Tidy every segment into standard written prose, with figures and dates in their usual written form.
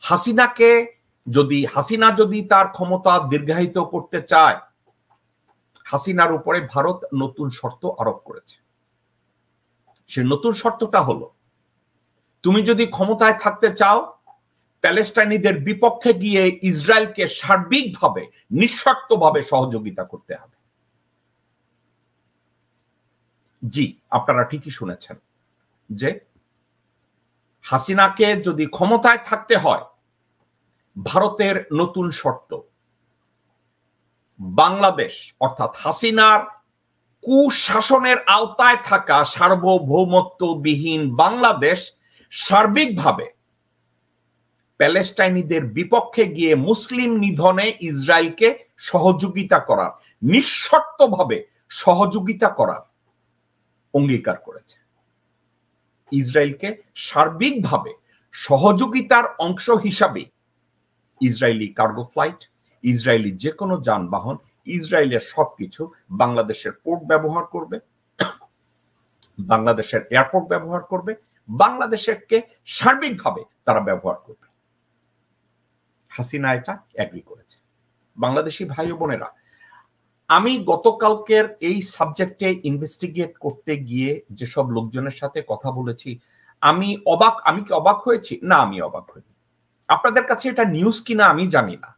হাসিনা যদি তার ক্ষমতা দীর্ঘায়িত করতে চায়, হাসিনার উপরে ভারত নতুন শর্ত আরোপ করেছে। সে নতুন শর্তটা হলো, তুমি যদি ক্ষমতায় থাকতে চাও, প্যালেস্টাইনিদের বিপক্ষে গিয়ে ইসরায়েলকে সার্বিকভাবে নিঃশর্তভাবে সহযোগিতা করতে হবে। জি, আপনারা ঠিকই শুনেছেন যে হাসিনাকে যদি ক্ষমতায় থাকতে হয়, ভারতের নতুন শর্ত, বাংলাদেশ অর্থাৎ হাসিনার কুশাসনের আওতায় থাকা সার্বভৌমত্ববিহীন বাংলাদেশ সার্বিকভাবে প্যালেস্টাইনিদের বিপক্ষে গিয়ে মুসলিম নিধনে ইসরায়েলকে সহযোগিতা করার, নিঃশর্তভাবে সহযোগিতা করার অঙ্গীকার করেছে। ইসরায়েলকে সার্বিকভাবে সহযোগিতার অংশ হিসাবে ইসরায়েলি কার্গো ফ্লাইট, ইসরায়েলি যে কোনো যানবাহন, ইসরায়েলের সবকিছু বাংলাদেশের পোর্ট ব্যবহার করবে, বাংলাদেশের এয়ারপোর্ট ব্যবহার করবে, বাংলাদেশকে সার্বিকভাবে তারা ব্যবহার করবে। হাসিনা এটা এগ্রি করেছে। বাংলাদেশি ভাই ও বোনেরা, আমি গতকালকের এই সাবজেক্টে ইনভেস্টিগেট করতে গিয়ে যেসব লোকজনের সাথে কথা বলেছি, আমি কি অবাক হয়েছি? না, আমি অবাক হইনি। আপনাদের কাছে এটা নিউজ কিনা আমি জানি না,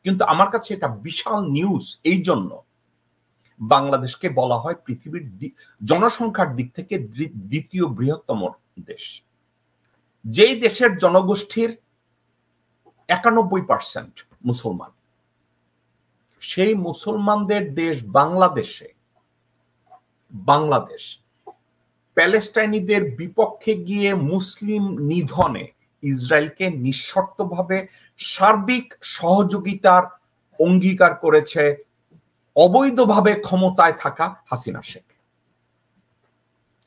কিন্তু আমার কাছে এটা বিশাল নিউজ। এই জন্য বাংলাদেশকে বলা হয় পৃথিবীর জনসংখ্যার দিক থেকে দ্বিতীয় বৃহত্তম দেশ। যেই দেশের জনগোষ্ঠীর 91% মুসলমান, সেই মুসলমানদের দেশ বাংলাদেশ প্যালেস্টাইনিদের বিপক্ষে গিয়ে মুসলিম নিধনে ইসরায়েলকে নিঃশর্তভাবে সার্বিক সহযোগিতার অঙ্গীকার করেছে অবৈধভাবে ক্ষমতায় থাকা হাসিনা শেখ।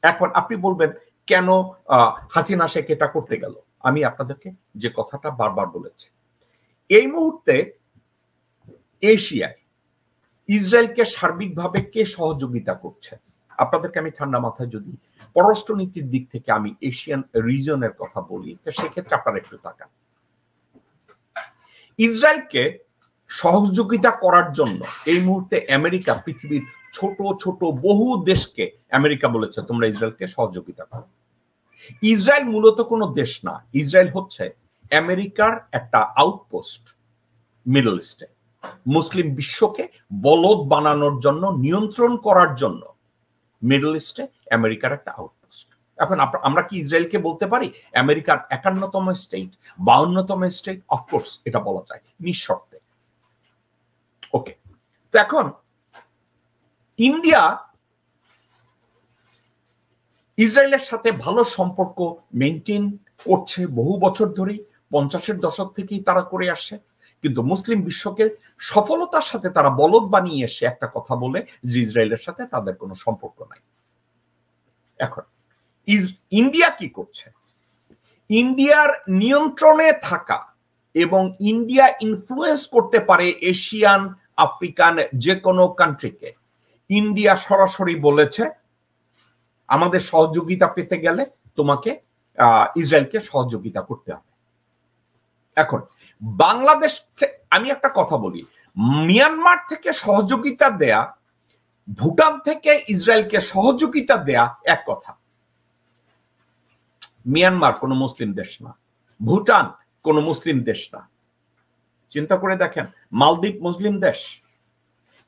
এখন আপনি বলবেন, কেন হাসিনা শেখ এটা করতে গেল? আমি আপনাদেরকে যে কথাটা বারবার বলেছি, এই মুহূর্তে এশিয়ায় ইসরায়েলকে সার্বিকভাবে কে সহযোগিতা করছে? আপনাদেরকে আমি ঠান্ডা মাথায় যদি পররাষ্ট্রনীতির দিক থেকে আমি এশিয়ান রিজনের কথা বলি, তো সেক্ষেত্রে আপনারা একটু তাকান। ইসরায়েলকে সহযোগিতা করার জন্য এই মুহূর্তে আমেরিকা পৃথিবীর ছোট ছোট বহু দেশকে আমেরিকা বলেছে তোমরা ইসরায়েলকে সহযোগিতা করো। ইসরায়েল মূলত কোনো দেশ না, ইসরায়েল হচ্ছে আমেরিকার একটা আউটপোস্ট মিডল ইস্টে। মুসলিম বিশ্বকে বলদ বানানোর জন্য, নিয়ন্ত্রণ করার জন্য মিডল ইস্টে আমেরিকার একটা আউটপোস্ট। এখন আমরা কি ইসরায়েলকে বলতে পারি আমেরিকার 51তম স্টেট, 52তম স্টেট? অফকোর্স এটা বলা যায় নিঃশর্তে। ওকে, তো এখন ইন্ডিয়া ইসরায়েলের সাথে ভালো সম্পর্ক মেনটেন করছে বহু বছর ধরেই, 50-এর দশক থেকেই তারা করে আসছে, কিন্তু মুসলিম বিশ্বকে সফলতার সাথে তারা বলদ বানিয়ে এসে একটা কথা বলে যে ইসরায়েলের সাথে তাদের কোনো সম্পর্ক নাই। এখন ইন্ডিয়া কি করছে? ইন্ডিয়ার নিয়ন্ত্রণে থাকা এবং ইন্ডিয়া ইনফ্লুয়েন্স করতে পারে এশিয়ান, আফ্রিকান যে কোনো কান্ট্রিকে। ইন্ডিয়া সরাসরি বলেছে আমাদের সহযোগিতা পেতে গেলে তোমাকে ইসরায়েলকে সহযোগিতা করতে হবে। এখন বাংলাদেশ, আমি একটা কথা বলি, মিয়ানমার থেকে সহযোগিতা দেয়া, ভুটান থেকে ইসরায়েলকে সহযোগিতা দেয়া এক কথা। মিয়ানমার কোনো মুসলিম দেশ না, ভুটান কোনো মুসলিম দেশ না। চিন্তা করে দেখেন, মালদ্বীপ মুসলিম দেশ?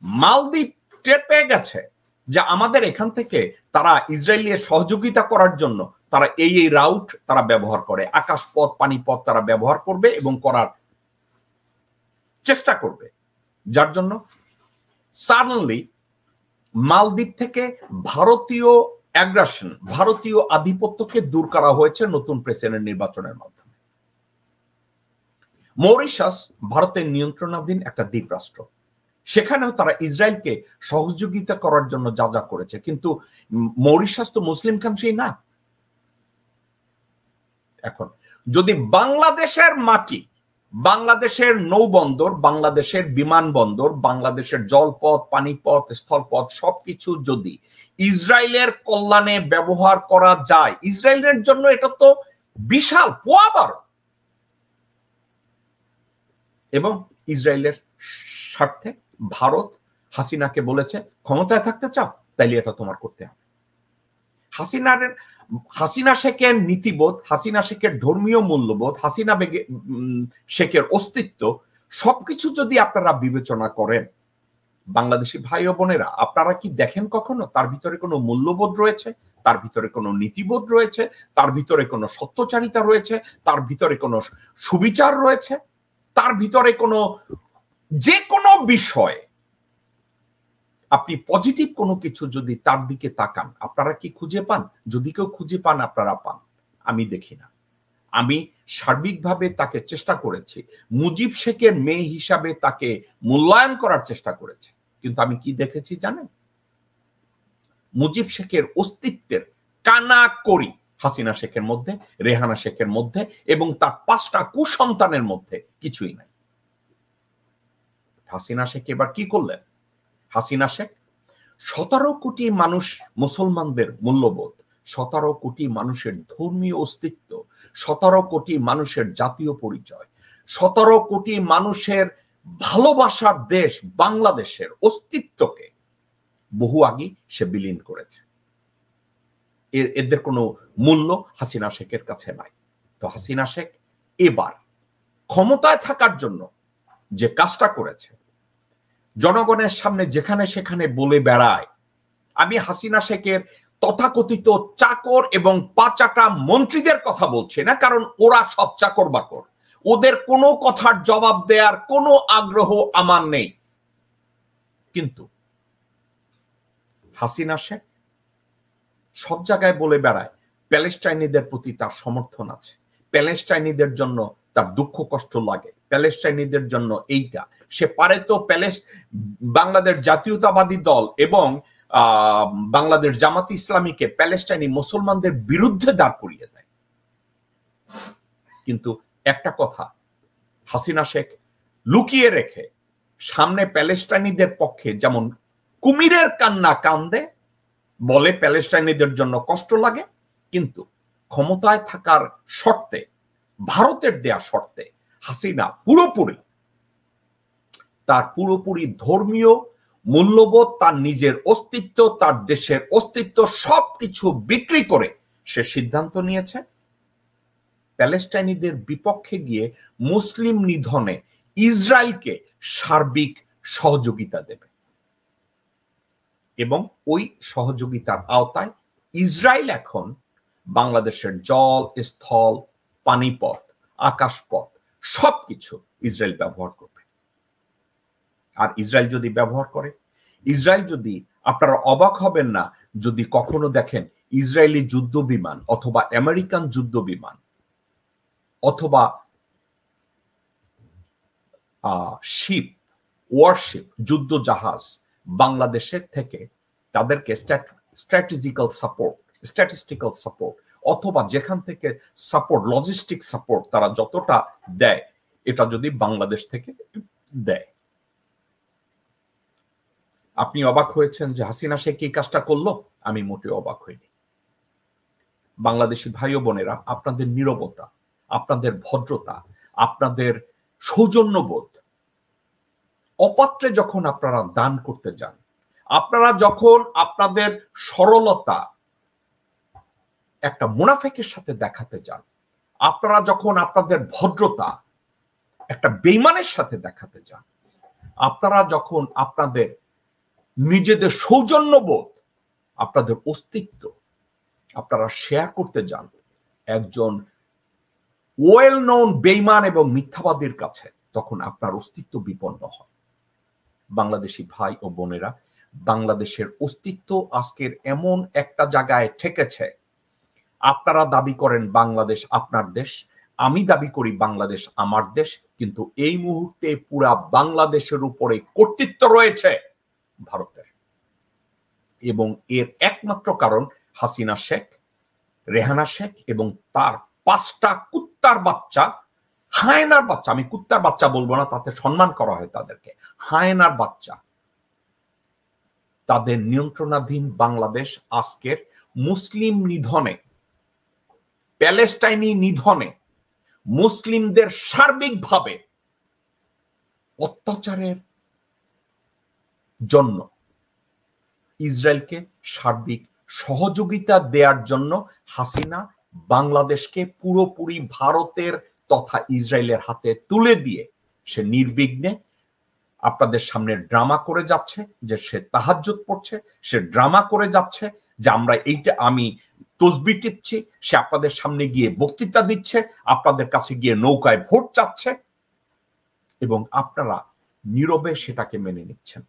মালদ্বীপ টের পেয়ে গেছে যে আমাদের এখান থেকে তারা ইসরায়েলের সহযোগিতা করার জন্য তারা এই রাউট তারা ব্যবহার করে, আকাশপথ, পানিপথ তারা ব্যবহার করবে এবং করার চেষ্টা করবে, যার জন্য সাডেনলি মালদ্বীপ থেকে ভারতীয় অ্যাগ্রাসন, ভারতীয় আধিপত্যকে দূর করা হয়েছে নতুন প্রেসিডেন্ট নির্বাচনের মাধ্যমে। মরিশাস ভারতের নিয়ন্ত্রণাধীন একটা দ্বীপ রাষ্ট্র, সেখানেও তারা ইসরায়েলকে সহযোগিতা করার জন্য যা যা করেছে, কিন্তু মরিশাস তো মুসলিম কান্ট্রি না। এখন যদি বাংলাদেশের মাটি, বাংলাদেশের নৌবন্দর, বাংলাদেশের বিমানবন্দর, বাংলাদেশের জলপথ, পানিপথ, স্থলপথ সবকিছু যদি ইসরায়েলের কল্যাণে ব্যবহার করা যায়, ইসরায়েলের জন্য এটা তো বিশাল পোয়াবার। এবং ইসরায়েলের স্বার্থে ভারত হাসিনাকে বলেছে ক্ষমতায় থাকতে চাও তাইলে এটা তোমার করতে হবে। হাসিনা শেখের নীতিবোধ, হাসিনা শেখের ধর্মীয় মূল্যবোধ, হাসিনা শেখের অস্তিত্ব সবকিছু যদি আপনারা বিবেচনা করেন, বাংলাদেশি ভাই ও বোনেরা, আপনারা কি দেখেন কখনো তার ভিতরে কোনো মূল্যবোধ রয়েছে, তার ভিতরে কোনো নীতিবোধ রয়েছে, তার ভিতরে কোনো সত্যচারিতা রয়েছে, তার ভিতরে কোনো সুবিচার রয়েছে, তার ভিতরে কোনো যে কোনো বিষয় আপনি পজিটিভ কোনো কিছু যদি তার দিকে তাকান আপনারা কি খুঁজে পান? যদি কেউ খুঁজে পান আপনারা পান, আমি দেখি না। আমি সার্বিকভাবে তাকে চেষ্টা করেছি, মুজিব শেখের মেয়ে হিসাবে তাকে মূল্যায়ন করার চেষ্টা করেছি, কিন্তু আমি কি দেখেছি জানেন? মুজিব শেখের অস্তিত্বের কানাকড়ি হাসিনা শেখের মধ্যে, রেহানা শেখের মধ্যে এবং তার 5টা কুসন্তানের মধ্যে কিছুই নাই। হাসিনা শেখ এবার কি করলেন? হাসিনা শেখ 17 কোটি মানুষ মুসলমানদের মূল্যবোধ, 17 কোটি মানুষের ধর্মীয় অস্তিত্ব, 17 কোটি মানুষের জাতীয় পরিচয়, 17 কোটি মানুষের ভালোবাসার দেশ বাংলাদেশের অস্তিত্বকে বহু আগে সে বিলীন করেছে। এদের কোনো মূল্য হাসিনা শেখের কাছে নাই। তো হাসিনা শেখ এবার ক্ষমতায় থাকার জন্য যে কাজটা করেছে, জনগণের সামনে যেখানে সেখানে বলে বেড়ায়, আমি হাসিনা শেখের তথাকথিত চাকর এবং পাচাটা মন্ত্রীদের কথা বলছি না, কারণ ওরা সব চাকর বাকর, ওদের কোনো কথার জবাব দেওয়ার কোনো আগ্রহ আমার নেই। কিন্তু হাসিনা শেখ সব জায়গায় বলে বেড়ায় প্যালেস্টাইনিদের প্রতি তার সমর্থন আছে, প্যালেস্টাইনিদের জন্য তার দুঃখ কষ্ট লাগে, প্যালেস্টাইনিদের জন্য এইটা সে পারে তো বাংলাদেশ জাতীয়তাবাদী দল এবং বাংলাদেশ জামাত ইসলামীকে প্যালেস্টাইনি মুসলমানদের বিরুদ্ধে দাঁড় করিয়ে দেয়। কিন্তু একটা কথা হাসিনা শেখ লুকিয়ে রেখে সামনে প্যালেস্টাইনিদের পক্ষে যেমন কুমিরের কান্না কান্দে, বলে প্যালেস্টাইনিদের জন্য কষ্ট লাগে, কিন্তু ক্ষমতায় থাকার শর্তে, ভারতের দেয়া শর্তে হাসিনা তার পুরোপুরি ধর্মীয় মূল্যবোধ, তার নিজের অস্তিত্ব, তার দেশের অস্তিত্ব সবকিছু বিক্রি করে সে সিদ্ধান্ত নিয়েছে প্যালেস্টাইনিদের বিপক্ষে গিয়ে মুসলিম নিধনে ইসরায়েলকে সার্বিক সহযোগিতা দেবে এবং ওই সহযোগিতার আওতায় ইসরায়েল এখন বাংলাদেশের জল, স্থল, পানিপথ, আকাশপথ সবকিছু ইসরায়েল ব্যবহার করবে। আর ইসরায়েল যদি ব্যবহার করে, ইসরায়েল যদি, আপনারা অবাক হবেন না যদি কখনো দেখেন ইসরায়েলি যুদ্ধ বিমান অথবা আমেরিকান যুদ্ধ বিমান অথবা শিপ, ওয়ারশিপ, যুদ্ধ জাহাজ বাংলাদেশের থেকে তাদেরকে স্ট্যাটিস্টিক্যাল সাপোর্ট অথবা যেখান থেকে সাপোর্ট, লজিস্টিক সাপোর্ট তারা যতটা দেয়, এটা যদি বাংলাদেশ থেকে দেয়, আপনি অবাক হয়েছেন যে হাসিনা শেখ এই কাজটা করলো? আমি মোটেও অবাক হইনি। বাংলাদেশি ভাই ও বোনেরা, আপনাদের নীরবতা, আপনাদের ভদ্রতা, আপনাদের সৌজন্যবোধ, অপাত্রে যখন আপনারা দান করতে যান, আপনারা যখন আপনাদের সরলতা একটা মুনাফেকের সাথে দেখাতে যান, আপনারা যখন আপনাদের ভদ্রতা একটা বেঈমানের সাথে দেখাতে যান, আপনারা যখন আপনাদের নিজেদের সৌজন্যবোধ, আপনাদের অস্তিত্ব আপনারা শেয়ার করতে যান একজন ওয়েল নোন বেঈমান এবং মিথ্যাবাদীর কাছে, তখন আপনার অস্তিত্ব বিপন্ন হয়। বাংলাদেশি ভাই ও বোনেরা, বাংলাদেশের অস্তিত্ব আজকের এমন একটা জায়গায় ঠেকেছে, আপনারা দাবি করেন বাংলাদেশ আপনার দেশ, আমি দাবি করি বাংলাদেশ আমার দেশ, কিন্তু এই মুহূর্তে পুরা বাংলাদেশের উপরে কর্তৃত্ব রয়েছে ভারতের। এবং এর একমাত্র কারণ হাসিনা শেখ, রেহানা শেখ এবং তার 5টা কুত্তার বাচ্চা, হায়নার বাচ্চা, আমি কুত্তার বাচ্চা বলবো না, তাতে সম্মান করা হয় তাদেরকে, হায়নার বাচ্চা, তাদের নিয়ন্ত্রণাধীন বাংলাদেশ আজকের মুসলিম নিধনে, প্যালেস্টাইনি নিধনে, মুসলিমদের সার্বিকভাবে অত্যাচারের জন্য ইসরায়েলকে সার্বিক সহযোগিতা দেওয়ার জন্য হাসিনা বাংলাদেশকে পুরোপুরি ভারতের তথা ইসরায়েলের হাতে তুলে দিয়ে সে নির্বিঘ্নে আপনাদের সামনে ড্রামা করে যাচ্ছে যে সে তাহাজ্জুদ পড়ছে, সে ড্রামা করে যাচ্ছে যে আমরা এইটা আমি তসবি টিপছি, সে আপনাদের সামনে গিয়ে বক্তৃতা দিচ্ছে, আপনাদের কাছে গিয়ে নৌকায় ভোট চাচ্ছে এবং আপনারা নীরবে সেটাকে মেনে নিচ্ছেন।